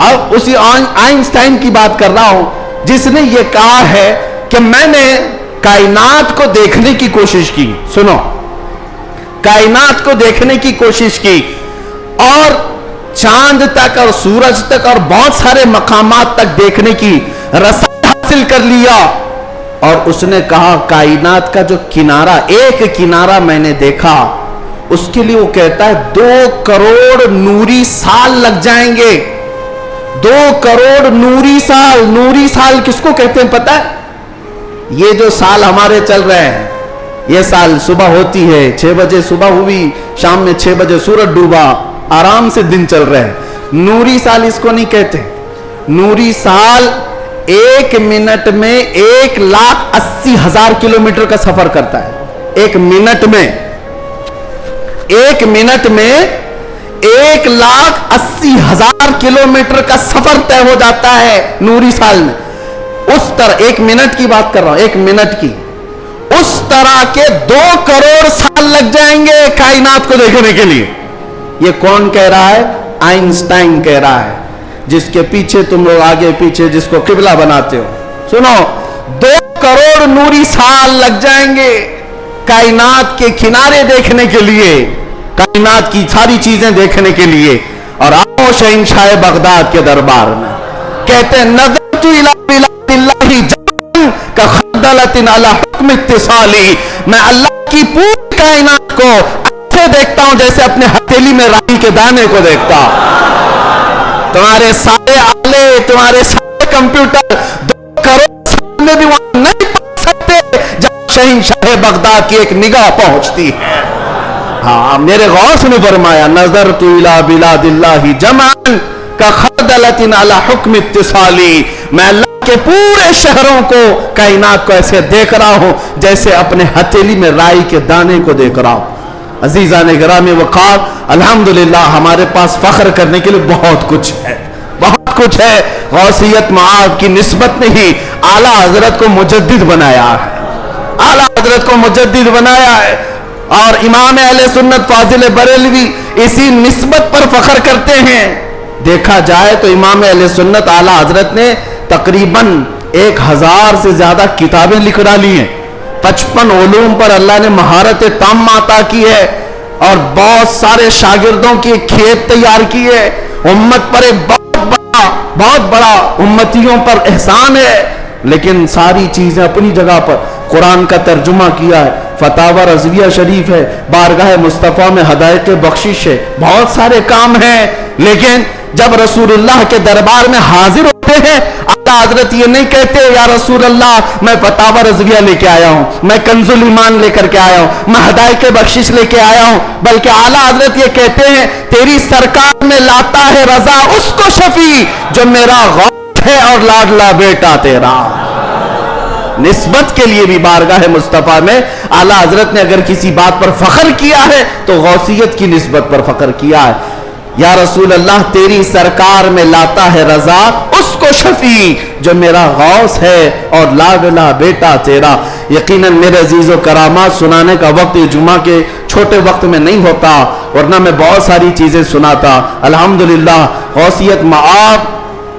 اب اسی آئنسٹائن کی بات کر رہا ہوں جس نے یہ کہا ہے کہ میں نے کائنات کو دیکھنے کی کوشش کی. سنو، کائنات کو دیکھنے کی کوشش کی اور چاند تک اور سورج تک اور بہت سارے مقامات تک دیکھنے کی رسائی حاصل کر لیا. اور اس نے کہا کائنات کا جو کنارہ، ایک کنارہ میں نے دیکھا، اس کے لیے وہ کہتا ہے 2 کروڑ نوری سال لگ جائیں گے. 2 کروڑ نوری سال. نوری سال کس کو کہتے ہیں پتہ ہے؟ یہ جو سال ہمارے چل رہے ہیں، یہ سال صبح ہوتی ہے 6 بجے صبح ہوئی، شام میں 6 بجے سورج ڈوبا، آرام سے دن چل رہے ہیں. نوری سال اس کو نہیں کہتے. نوری سال 1 منٹ میں 1,80,000 کلومیٹر کا سفر کرتا ہے. 1 منٹ میں 1,80,000 کلومیٹر کا سفر طے ہو جاتا ہے نوری سال میں. اس طرح 1 منٹ کی بات کر رہا ہوں، 1 منٹ کی، اس طرح کے 2 کروڑ سال لگ جائیں گے کائنات کو دیکھنے کے لیے. یہ کون کہہ رہا ہے؟ آئنسٹائن کہہ رہا ہے، جس کے پیچھے تم لوگ آگے پیچھے جس کو قبلہ بناتے ہو. سنو، 2 کروڑ نوری سال لگ جائیں گے کائنات کے کنارے دیکھنے کے لیے، کائنات کی ساری چیزیں دیکھنے کے لیے. اور آؤ شہنشاہ بغداد کے دربار میں. کہتے ہیں نظرت الی بلاد اللہ جمعاً کخردلۃ علی حکم اتصالی. میں اللہ کی پوری کائنات کو ایسے دیکھتا ہوں جیسے اپنے ہتھیلی میں رائی کے دانے کو دیکھتا. تمہارے سارے آلے، تمہارے سارے کمپیوٹر 2 کروڑ سال میں بھی وہاں نہیں پہنچ سکتے جب شہنشاہ بغداد کی ایک نگاہ پہنچتی ہے. ہاں، میرے غوث نے فرمایا نظرت الی بلاد اللہ جمعاً کخردلۃ علی حکم اتصالی. میں اللہ کے پورے شہروں کو، کائنات کو ایسے دیکھ رہا ہوں جیسے اپنے ہتھیلی میں رائی کے دانے کو دیکھ رہا ہوں. عزیزان گرامی وقار، الحمدللہ ہمارے پاس فخر کرنے کے لیے بہت کچھ ہے، بہت کچھ ہے. غوثیت معاذ کی نسبت نہیں، اعلیٰ حضرت کو مجدد بنایا ہے، اعلیٰ حضرت کو مجدد بنایا ہے. اور امام اہل سنت فاضل بریلوی اسی نسبت پر فخر کرتے ہیں. دیکھا جائے تو امام اہل سنت اعلیٰ حضرت نے تقریباً 1000 سے زیادہ کتابیں لکھ ڈالی ہیں. 55 علوم پر اللہ نے مہارت تام عطا کی ہے اور بہت سارے شاگردوں کی کھیت تیار کی ہے. امت پر ایک بہت بڑا امتیوں پر احسان ہے. لیکن ساری چیزیں اپنی جگہ پر. قرآن کا ترجمہ کیا ہے, فتاوی رضویہ شریف ہے, بارگاہ مصطفیٰ میں ہدایت بخشش ہے, بہت سارے کام ہیں. لیکن جب رسول اللہ کے دربار میں حاضر ہوتے ہیں, اعلیٰ حضرت یہ نہیں کہتے یا رسول اللہ میں فتاوی رضویہ لے کے آیا ہوں, میں کنز الایمان لے کر کے آیا ہوں, میں ہدایت بخشش لے کے آیا ہوں, بلکہ اعلیٰ حضرت یہ کہتے ہیں تیری سرکار میں لاتا ہے رضا اس کو شفیع جو میرا غوث ہے اور لاڈلا بیٹا تیرا. نسبت کے لیے بھی بارگاہ مصطفیٰ میں اعلیٰ حضرت نے اگر کسی بات پر فخر کیا ہے تو غوثیت کی نسبت پر فخر کیا ہے. یا رسول اللہ تیری سرکار میں لاتا ہے رضا اس کو شفیع جو میرا غوث ہے اور لاڈلا بیٹا تیرا. یقیناً میرے عزیز و کرامات سنانے کا وقت جمعہ کے چھوٹے وقت میں نہیں ہوتا, ورنہ میں بہت ساری چیزیں سناتا. الحمدللہ غوثیت معاب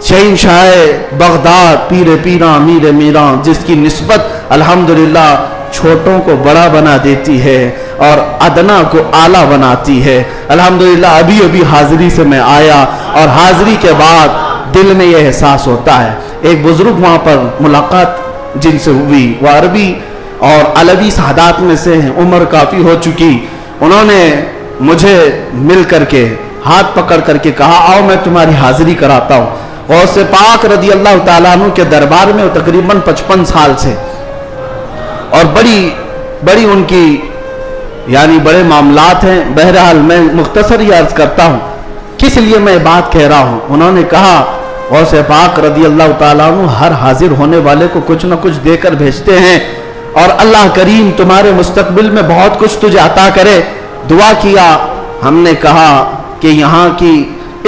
شہنشاہ بغداد پیر پیراں امیر میراں, جس کی نسبت الحمدللہ چھوٹوں کو بڑا بنا دیتی ہے اور ادنا کو اعلیٰ بناتی ہے. الحمدللہ ابھی حاضری سے میں آیا اور حاضری کے بعد دل میں یہ احساس ہوتا ہے. ایک بزرگ وہاں پر ملاقات جن سے ہوئی, وہ عربی اور علوی سادات میں سے ہیں, عمر کافی ہو چکی. انہوں نے مجھے مل کر کے ہاتھ پکڑ کر کے کہا آؤ میں تمہاری حاضری کراتا ہوں. غوث پاک رضی اللہ تعالیٰ عنہ کے دربار میں تقریباً 55 سال سے, اور بڑی ان کی یعنی بڑے معاملات ہیں. بہرحال میں مختصر ہی عرض کرتا ہوں کس لیے میں بات کہہ رہا ہوں. انہوں نے کہا غوث پاک رضی اللہ تعالیٰ عنہ ہر حاضر ہونے والے کو کچھ نہ کچھ دے کر بھیجتے ہیں, اور اللہ کریم تمہارے مستقبل میں بہت کچھ تجھے عطا کرے. دعا کیا. ہم نے کہا کہ یہاں کی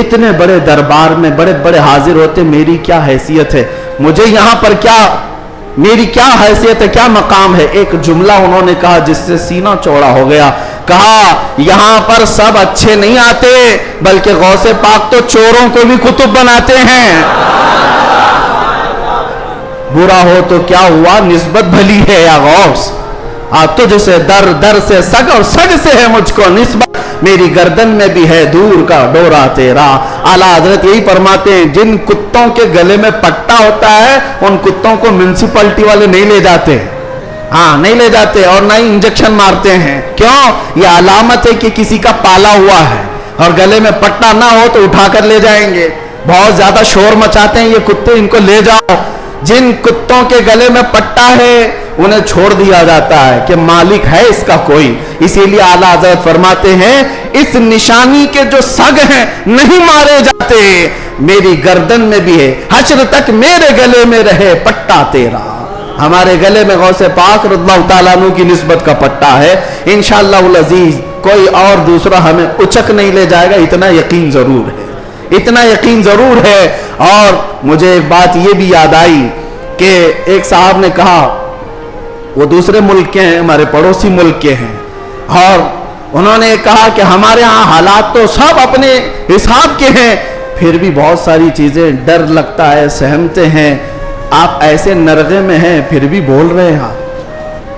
اتنے بڑے دربار میں بڑے بڑے حاضر ہوتے, میری کیا حیثیت ہے, مجھے یہاں پر میری کیا حیثیت ہے, کیا مقام ہے. ایک جملہ انہوں نے کہا جس سے سینہ چوڑا ہو گیا. کہا یہاں پر سب اچھے نہیں آتے, بلکہ غوث پاک تو چوروں کو بھی کتب بناتے ہیں. برا ہو تو کیا ہوا, نسبت بھلی ہے یا غوث. تجھ سے در سے سگ اور سگ سے ہے مجھ کو نسبت, میری گردن میں بھی ہے دور کا ڈورا تیرا. اعلیٰ حضرت یہی فرماتے ہیں جن کتوں کے گلے میں پٹا ہوتا ہے ان کتوں کو میونسپلٹی والے نہیں لے جاتے, نہیں لے جاتے اور نہ ہی انجیکشن مارتے ہیں. کیوں؟ یہ علامت ہے کہ کسی کا پالا ہوا ہے, اور گلے میں پٹا نہ ہو تو اٹھا کر لے جائیں گے. بہت زیادہ شور مچاتے ہیں یہ کتے, ان کو لے جاؤ. جن کتوں کے گلے میں پٹا ہے انہیں چھوڑ دیا جاتا ہے کہ مالک ہے اس کا کوئی. اسی لیے اعلیٰ حضرت فرماتے ہیں اس نشانی کے جو سگ ہیں نہیں مارے جاتے, میری گردن میں بھی ہے, حشر تک میرے گلے میں رہے پٹا تیرا. ہمارے گلے میں غوث پاک رضی اللہ تعالیٰ عنہ کی نسبت کا پٹا ہے. انشاءاللہ العزیز کوئی اور دوسرا ہمیں اچک نہیں لے جائے گا, اتنا یقین ضرور ہے, اتنا یقین ضرور ہے. اور مجھے ایک بات یہ بھی یاد آئی کہ ایک صاحب نے کہا وہ دوسرے ملک کے ہیں, ہمارے پڑوسی ملک کے ہیں, اور انہوں نے کہا کہ ہمارے ہاں حالات تو سب اپنے حساب کے ہیں, پھر بھی بہت ساری چیزیں ڈر لگتا ہے, سہمتے ہیں. آپ ایسے نرغے میں ہیں پھر بھی بول رہے ہیں,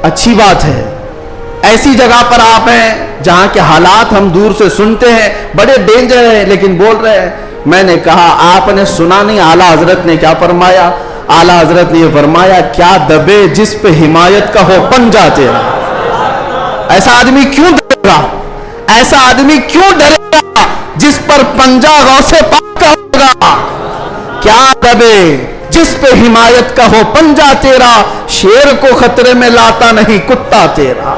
اچھی بات ہے. ایسی جگہ پر آپ ہیں جہاں کے حالات ہم دور سے سنتے ہیں, بڑے ڈینجر ہیں, لیکن بول رہے ہیں. میں نے کہا آپ نے سنا نہیں اعلیٰ حضرت نے کیا فرمایا؟ اعلیٰ حضرت نے یہ فرمایا کیا دبے جس پہ حمایت کا ہو پنجہ تیرا. ایسا آدمی کیوں ڈرے گا, ایسا آدمی کیوں ڈرے گا جس پر پنجہ غوث پاک کا ہوگا. کیا دبے جس پہ حمایت کا ہو پنجہ تیرا, شیر کو خطرے میں لاتا نہیں کتا تیرا.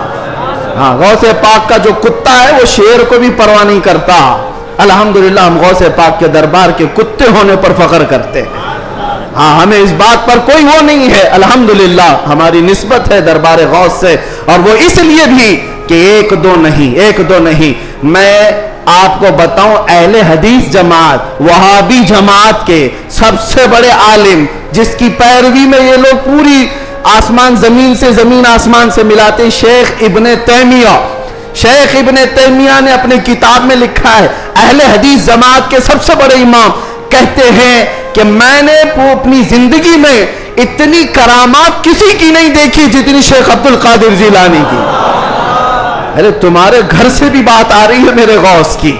غوث پاک کا جو کتا ہے وہ شیر کو بھی پرواہ نہیں کرتا. الحمدللہ ہم غوث پاک کے دربار کے کتے ہونے پر فخر کرتے ہیں. ہمیں اس بات پر کوئی وہ نہیں ہے, الحمدللہ ہماری نسبت ہے دربار غوث سے, اور وہ اس لیے بھی کہ ایک دو نہیں. میں آپ کو بتاؤں اہل حدیث جماعت وہابی جماعت کے سب سے بڑے عالم جس کی پیروی میں یہ لوگ پوری آسمان زمین سے زمین آسمان سے ملاتے, شیخ ابن تیمیہ. شیخ ابن تیمیہ نے اپنی کتاب میں لکھا ہے، اہل حدیث جماعت کے سب سے بڑے امام کہتے ہیں کہ میں نے اپنی زندگی میں اتنی کرامات کسی کی نہیں دیکھی جتنی شیخ عبد القادر جیلانی کی۔ ارے تمہارے گھر سے بھی بات آ رہی ہے میرے غوث کی،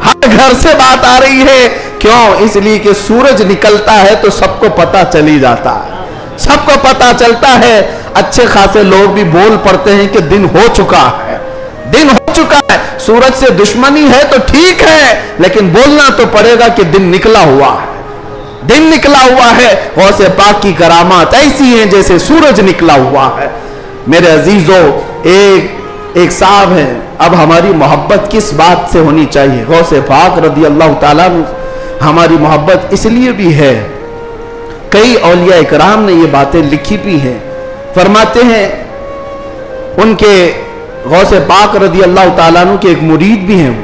ہر گھر سے بات آ رہی ہے۔ کیوں؟ اس لیے کہ سورج نکلتا ہے تو سب کو پتا چلی جاتا ہے، سب کو پتا چلتا ہے۔ اچھے خاصے لوگ بھی بول پڑتے ہیں کہ دن ہو چکا ہے، دن ہو چکا ہے۔ سورج سے دشمنی ہے تو ٹھیک ہے، لیکن بولنا تو پڑے گا کہ دن نکلا ہوا ہے، دن نکلا ہوا ہے۔ غوث پاک کی کرامات ایسی ہیں جیسے سورج نکلا ہوا ہے۔ میرے عزیزو، ایک صاحب ہیں، اب ہماری محبت کس بات سے ہونی چاہیے؟ غوث پاک رضی اللہ تعالیٰ عنہ ہماری محبت اس لیے بھی ہے، کئی اولیاء اکرام نے یہ باتیں لکھی بھی ہیں، فرماتے ہیں ان کے غوث پاک رضی اللہ تعالیٰ عنہ کے ایک مرید بھی ہیں،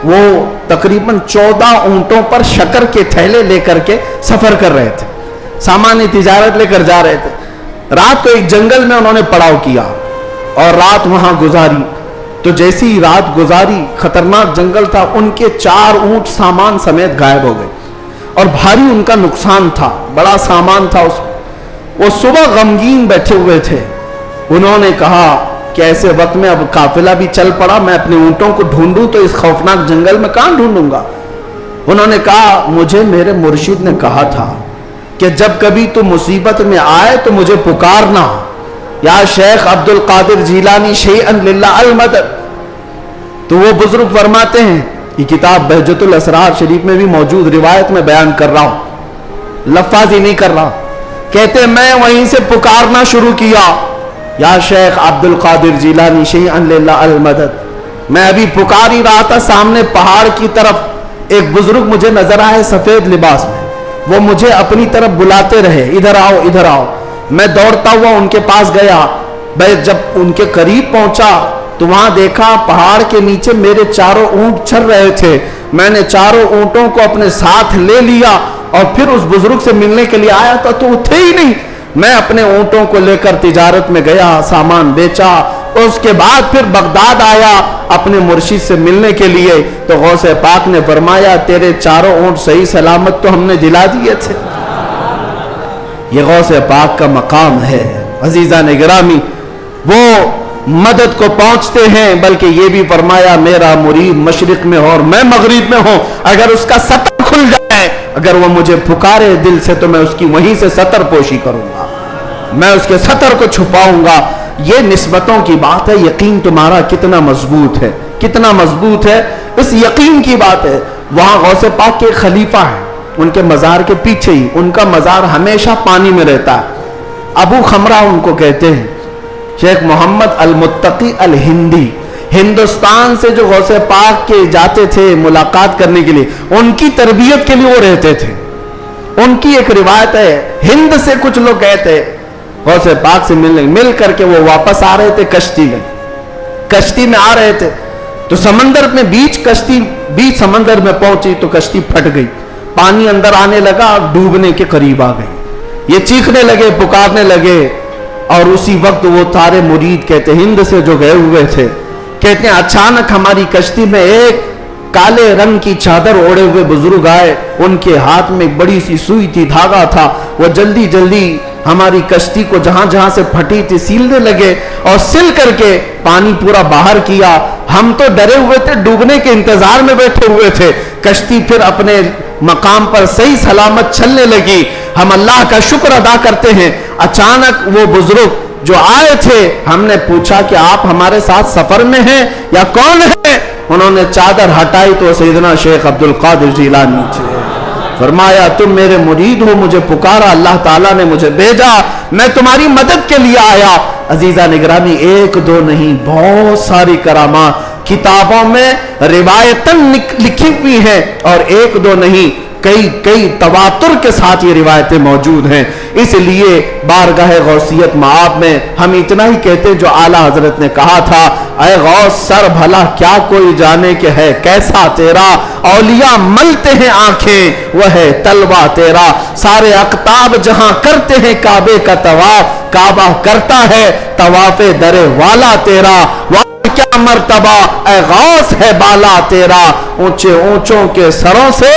وہ تقریباً 14 اونٹوں پر شکر کے تھیلے لے کر کے سفر کر رہے تھے، سامان تجارت لے کر جا رہے تھے۔ رات کو ایک جنگل میں انہوں نے پڑاؤ کیا اور رات وہاں گزاری، تو جیسی رات گزاری، خطرناک جنگل تھا، ان کے 4 اونٹ سامان سمیت غائب ہو گئے اور بھاری ان کا نقصان تھا، بڑا سامان تھا اس میں۔ وہ صبح غمگین بیٹھے ہوئے تھے، انہوں نے کہا کہ ایسے وقت میں اب قافلہ بھی چل پڑا، میں اپنے اونٹوں کو ڈھونڈوں تو اس خوفناک جنگل میں کہاں ڈھونڈوں گا؟ انہوں نے کہا مجھے میرے مرشد نے کہا تھا کہ جب کبھی تو مصیبت میں آئے تو مجھے پکارنا، یا شیخ عبد القادر جیلانی شیئن للہ المدد۔ تو وہ بزرگ فرماتے ہیں، یہ کتاب بہجت الاسرار شریف میں بھی موجود روایت میں بیان کر رہا ہوں، لفظ ہی نہیں کر رہا، کہتے ہیں میں وہیں سے پکارنا شروع کیا، یا شیخ عبد القادر جیلانی شیئن للہ المدد۔ میں ابھی پکار ہی رہا تھا، سامنے پہاڑ کی طرف ایک بزرگ مجھے نظر آئے سفید لباس میں، وہ مجھے اپنی طرف بلاتے رہے، ادھر آؤ ادھر آؤ۔ میں دوڑتا ہوا ان کے پاس گیا، میں جب ان کے قریب پہنچا تو وہاں دیکھا پہاڑ کے نیچے میرے 4 اونٹ چر رہے تھے۔ میں نے 4 اونٹوں کو اپنے ساتھ لے لیا اور پھر اس بزرگ سے ملنے کے لیے آیا تھا تو وہ تھے ہی نہیں۔ میں اپنے اونٹوں کو لے کر تجارت میں گیا، سامان بیچا، اس کے بعد پھر بغداد آیا اپنے مرشد سے ملنے کے لیے، تو غوث پاک نے فرمایا تیرے 4 اونٹ صحیح سلامت تو ہم نے دلا دیے تھے۔ یہ غوث پاک کا مقام ہے عزیزان گرامی، وہ مدد کو پہنچتے ہیں، بلکہ یہ بھی فرمایا میرا مرید مشرق میں ہو اور میں مغرب میں ہوں، اگر اس کا سطر کھل جائے، اگر وہ مجھے پکارے دل سے تو میں اس کی وہیں سے سطر پوشی کروں گا، میں اس کے سطر کو چھپاؤں گا۔ یہ نسبتوں کی بات ہے، یقین تمہارا کتنا مضبوط ہے، کتنا مضبوط ہے، اس یقین کی بات ہے۔ وہاں غوث پاک کے خلیفہ ہیں، ان کے مزار کے پیچھے ہی، ان کا مزار ہمیشہ پانی میں رہتا ہے، ابو خمرہ ان کو کہتے ہیں، شیخ محمد المتقی الہندی، ہندوستان سے جو غوث پاک کے جاتے تھے ملاقات کرنے کے لیے، ان کی تربیت کے لیے وہ رہتے تھے۔ ان کی ایک روایت ہے، ہند سے کچھ لوگ گئے تھے غوث پاک سے ملنے، مل کر کے وہ واپس آ رہے تھے کشتی میں آ رہے تھے، تو سمندر میں بیچ سمندر میں پہنچی تو کشتی پھٹ گئی، پانی اندر آنے لگا، ڈوبنے کے قریب آ گئی، یہ چیخنے لگے، پکارنے لگے، اور اسی وقت وہ سارے مرید کہتے ہند سے جو گئے ہوئے تھے، کہتے ہیں اچانک ہماری کشتی میں ایک کالے رنگ کی چادر اوڑے ہوئے بزرگ آئے، ان کے ہاتھ میں ایک بڑی سی سوئی تھی، دھاگا تھا، وہ جلدی جلدی ہماری کشتی کو جہاں جہاں سے پھٹی تھی سیلنے لگے اور سل کر کے پانی پورا باہر کیا۔ ہم تو ڈرے ہوئے تھے، ڈوبنے کے انتظار میں بیٹھے ہوئے تھے، کشتی پھر اپنے مقام پر صحیح سلامت چلنے لگی، ہم اللہ کا شکر ادا کرتے ہیں۔ اچانک وہ بزرگ جو آئے تھے، ہم نے پوچھا کہ آپ ہمارے ساتھ سفر میں ہیں یا کون ہیں؟ انہوں نے چادر ہٹائی تو سیدنا شیخ عبد القادر جیلانی تھے۔ فرمایا تم میرے مرید ہو، مجھے پکارا، اللہ تعالیٰ نے مجھے بھیجا، میں تمہاری مدد کے لیے آیا۔ عزیزان گرامی، ایک دو نہیں، بہت ساری کرامات کتابوں میں روایتاً لکھی ہوئی ہیں، اور ایک دو نہیں، کئی تواتر کے ساتھ یہ روایتیں موجود ہیں۔ اس لیے بارگاہ غوثیت مآب میں ہم اتنا ہی کہتے ہیں جو اعلیٰ حضرت نے کہا تھا، اے غوث سر بھلا کیا کوئی جانے کہ ہے کیسا تیرا، اولیاء ملتے ہیں آنکھیں وہ ہے تلوہ تیرا، سارے اقطاب جہاں کرتے ہیں کعبے کا طواف، کعبہ کرتا ہے طواف در والا تیرا۔ کیا مرتبہ اے غوث ہے بالا تیرا، اونچے اونچوں کے سروں سے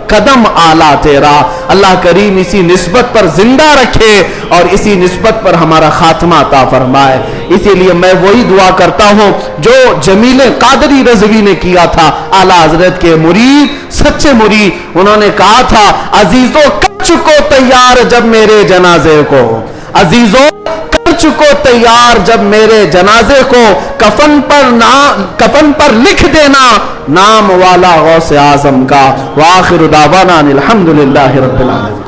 قدم آلہ تیرا۔ اللہ کریم اسی نسبت پر زندہ رکھے اور اسی نسبت پر ہمارا خاتمہ عطا فرمائے۔ اسی لیے میں وہی دعا کرتا ہوں جو جمیل قادری رضوی نے کیا تھا، اعلیٰ حضرت کے مرید، سچے مرید۔ انہوں نے کہا تھا عزیزو کر چکو تیار جب میرے جنازے کو، عزیزو کر چکو تیار جب میرے جنازے کو، کفن پر لکھ دینا نام والا غوث اعظم کا۔ وآخر دعوانا الحمدللہ رب العالمین۔